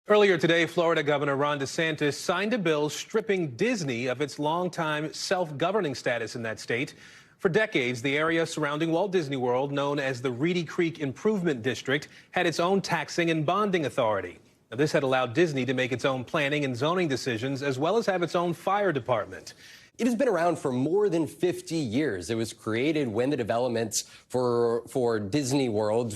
Earlier today, Florida Governor Ron DeSantis signed a bill stripping Disney of its longtime self-governing status in that state. For decades, the area surrounding Walt Disney World, known as the Reedy Creek Improvement District, had its own taxing and bonding authority. Now, this had allowed Disney to make its own planning and zoning decisions, as well as have its own fire department. It has been around for more than 50 years. It was created when the developments for Disney World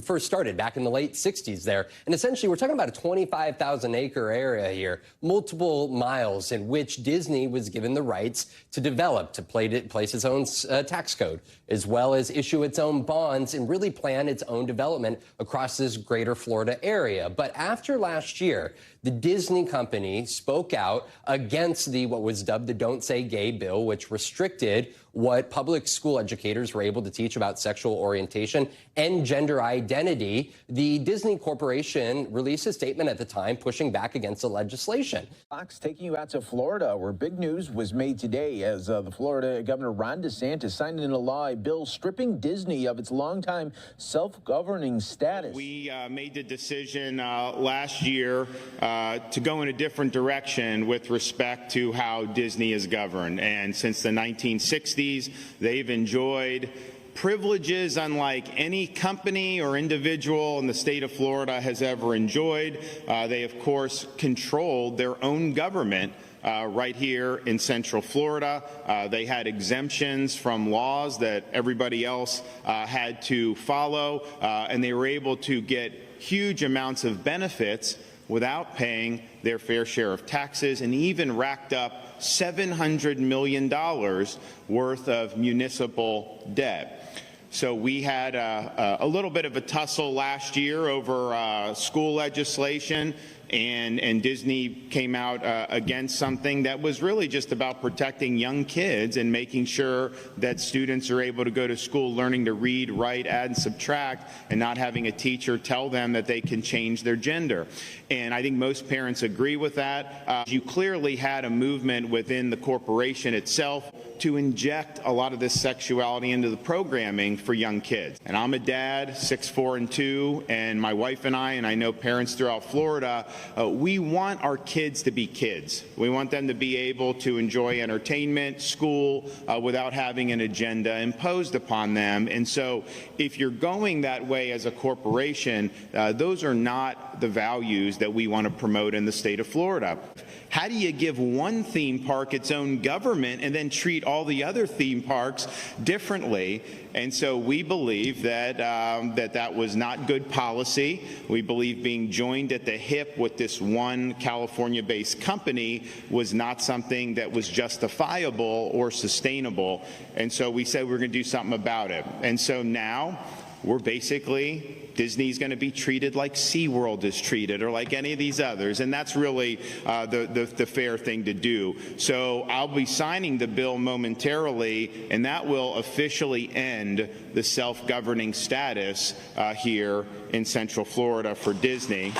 first started back in the late 60s there. And essentially, we're talking about a 25,000-acre area here, multiple miles in which Disney was given the rights to develop, to place its own tax code, as well as issue its own bonds and really plan its own development across this greater Florida area. But after last year, the Disney company spoke out against what was dubbed the Don't Say Gay bill, which restricted what public school educators were able to teach about sexual orientation and gender identity. The Disney Corporation released a statement at the time pushing back against the legislation. Fox taking you out to Florida, where big news was made today as the Florida Governor Ron DeSantis signed into law a bill stripping Disney of its longtime self-governing status. We made the decision last year to go in a different direction with respect to how Disney is governed. And since the 1960s, they've enjoyed privileges unlike any company or individual in the state of Florida has ever enjoyed. They, of course, controlled their own government right here in Central Florida. They had exemptions from laws that everybody else had to follow, and they were able to get huge amounts of benefits without paying their fair share of taxes, and even racked up $700 million worth of municipal debt. So we had a little bit of a tussle last year over school legislation, and Disney came out against something that was really just about protecting young kids and making sure that students are able to go to school learning to read, write, add, and subtract, and not having a teacher tell them that they can change their gender. And I think most parents agree with that. You clearly had a movement within the corporation itself to inject a lot of this sexuality into the programming for young kids. And I'm a dad, 6'4" and 2, and my wife and I know parents throughout Florida, we want our kids to be kids. We want them to be able to enjoy entertainment, school, without having an agenda imposed upon them. And so if you're going that way as a corporation, those are not the values that we want to promote in the state of Florida. How do you give one theme park its own government and then treat all the other theme parks differently? And so we believe that that was not good policy. We believe being joined at the hip with this one California-based company was not something that was justifiable or sustainable. And so we said we're going to do something about it. And so now we're basically, Disney's going to be treated like SeaWorld is treated, or like any of these others, and that's really the fair thing to do. So I'll be signing the bill momentarily, and that will officially end the self-governing status here in Central Florida for Disney.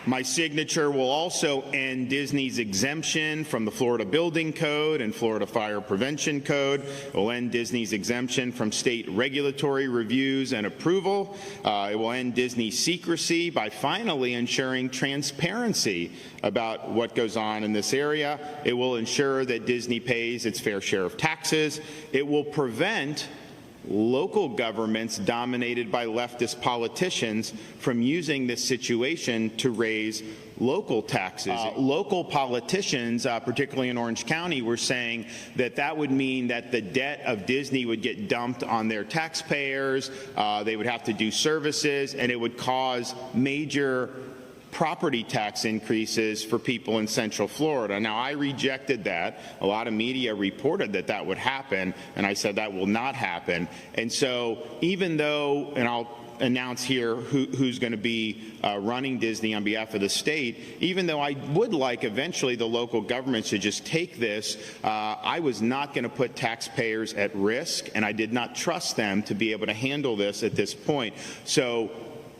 My signature will also end Disney's exemption from the Florida Building Code and Florida Fire Prevention Code. It will end Disney's exemption from state regulatory reviews and approval. It will end Disney's secrecy by finally ensuring transparency about what goes on in this area. It will ensure that Disney pays its fair share of taxes. It will prevent local governments dominated by leftist politicians from using this situation to raise local taxes. Local politicians, particularly in Orange County, were saying that that would mean that the debt of Disney would get dumped on their taxpayers, they would have to do services, and it would cause major property tax increases for people in Central Florida. Now, I rejected that. A lot of media reported that that would happen, and I said that will not happen. And so even though, and I'll announce here who's going to be running Disney on behalf of the state, even though I would like eventually the local governments to just take this, I was not going to put taxpayers at risk, and I did not trust them to be able to handle this at this point. So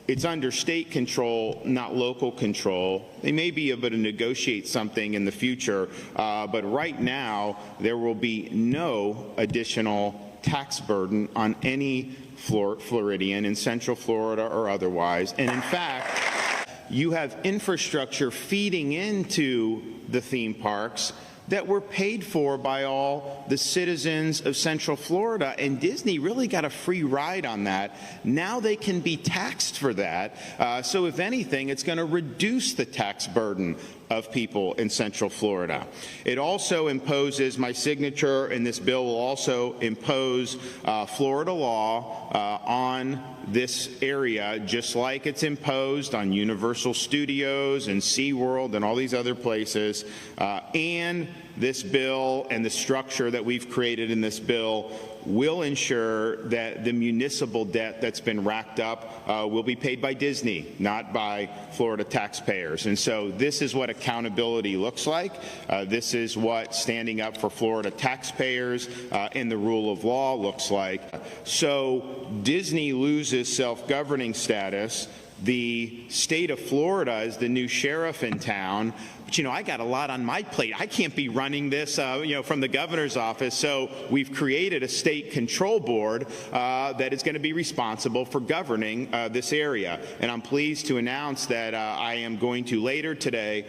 it's under state control, not local control. They may be able to negotiate something in the future, but right now there will be no additional tax burden on any Floridian in Central Florida or otherwise. And in fact, you have infrastructure feeding into the theme parks that were paid for by all the citizens of Central Florida, and Disney really got a free ride on that. Now they can be taxed for that. So if anything, it's going to reduce the tax burden of people in Central Florida. It also imposes, my signature in this bill will also impose Florida law on this area, just like it's imposed on Universal Studios and SeaWorld and all these other places. And this bill and the structure that we've created in this bill will ensure that the municipal debt that's been racked up will be paid by Disney, not by Florida taxpayers. And so this is what accountability looks like. This is what standing up for Florida taxpayers and the rule of law looks like. So Disney loses self-governing status. The state of Florida is the new sheriff in town. But, I got a lot on my plate. I can't be running this, from the governor's office. So we've created a state control board that is going to be responsible for governing this area. And I'm pleased to announce that I am going to later today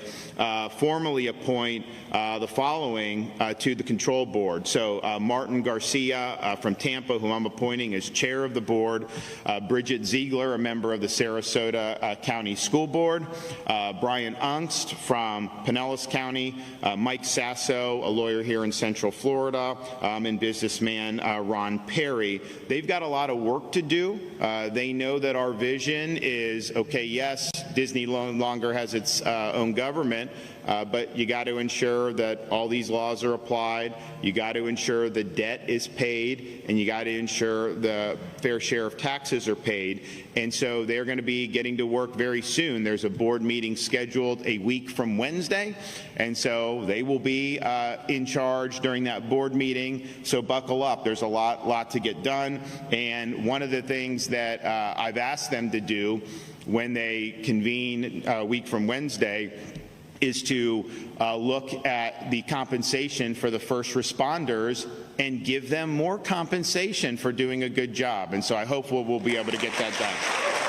formally appoint the following to the control board. So Martin Garcia from Tampa, whom I'm appointing as chair of the board, Bridget Ziegler, a member of the Sarasota County School Board, Brian Ungst from Pinellas County, Mike Sasso, a lawyer here in Central Florida, and businessman Ron Perry. They've got a lot of work to do. They know that our vision is, okay, yes, Disney no longer has its own government, but you got to ensure that all these laws are applied. You got to ensure the debt is paid, and you got to ensure the fair share of taxes are paid. And so they're going to be getting to work very soon. There's a board meeting scheduled a week from Wednesday, and so they will be in charge during that board meeting. So buckle up. There's a lot to get done. And one of the things that I've asked them to do when they convene a week from Wednesday is to look at the compensation for the first responders and give them more compensation for doing a good job. And so I hope we'll be able to get that done.